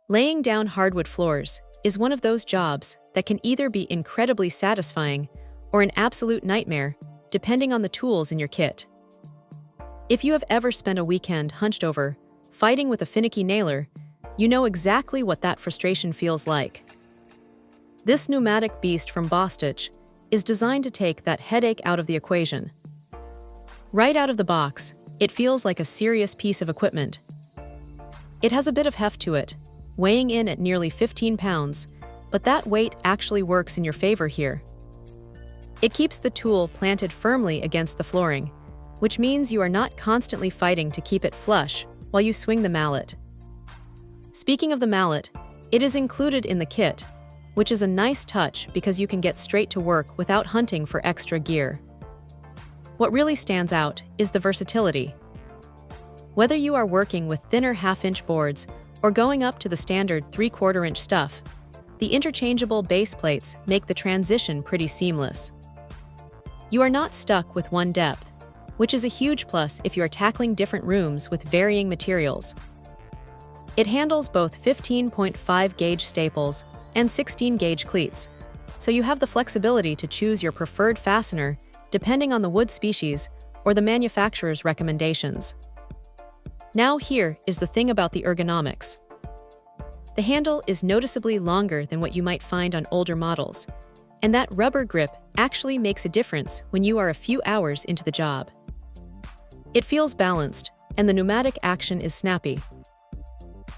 Laying down hardwood floors is one of those jobs that can either be incredibly satisfying or an absolute nightmare, depending on the tools in your kit. If you have ever spent a weekend hunched over, fighting with a finicky nailer, you know exactly what that frustration feels like. This pneumatic beast from Bostitch is designed to take that headache out of the equation. Right out of the box, it feels like a serious piece of equipment. It has a bit of heft to it, weighing in at nearly 15 pounds, but that weight actually works in your favor here. It keeps the tool planted firmly against the flooring, which means you are not constantly fighting to keep it flush while you swing the mallet. Speaking of the mallet, it is included in the kit, which is a nice touch because you can get straight to work without hunting for extra gear. What really stands out is the versatility. Whether you are working with thinner half-inch boards or going up to the standard 3/4-inch stuff, the interchangeable base plates make the transition pretty seamless. You are not stuck with one depth, which is a huge plus if you are tackling different rooms with varying materials. It handles both 15.5 gauge staples and 16 gauge cleats, so you have the flexibility to choose your preferred fastener depending on the wood species or the manufacturer's recommendations. Now here is the thing about the ergonomics. The handle is noticeably longer than what you might find on older models, and that rubber grip actually makes a difference when you are a few hours into the job. It feels balanced, and the pneumatic action is snappy.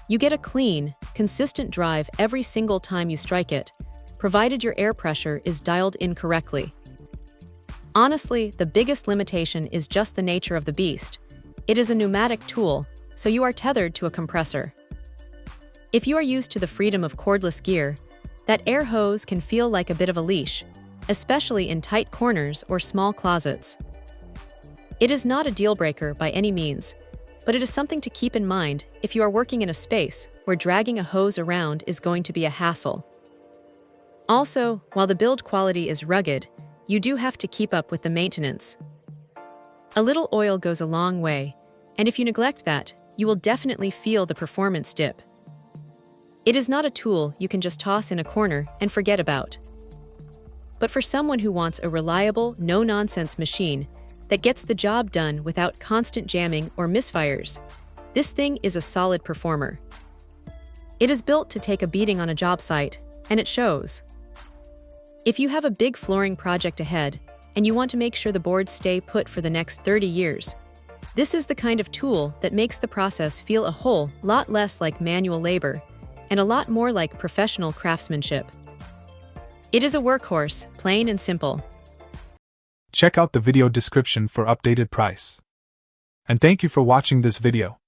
You get a clean, consistent drive every single time you strike it, provided your air pressure is dialed in correctly. Honestly, the biggest limitation is just the nature of the beast. It is a pneumatic tool, so you are tethered to a compressor. If you are used to the freedom of cordless gear, that air hose can feel like a bit of a leash, especially in tight corners or small closets. It is not a deal-breaker by any means, but it is something to keep in mind if you are working in a space where dragging a hose around is going to be a hassle. Also, while the build quality is rugged, you do have to keep up with the maintenance. A little oil goes a long way, and if you neglect that, you will definitely feel the performance dip. It is not a tool you can just toss in a corner and forget about. But for someone who wants a reliable, no-nonsense machine that gets the job done without constant jamming or misfires, this thing is a solid performer. It is built to take a beating on a job site, and it shows. If you have a big flooring project ahead, and you want to make sure the boards stay put for the next 30 years, this is the kind of tool that makes the process feel a whole lot less like manual labor and a lot more like professional craftsmanship. It is a workhorse, plain and simple. Check out the video description for updated price. And thank you for watching this video.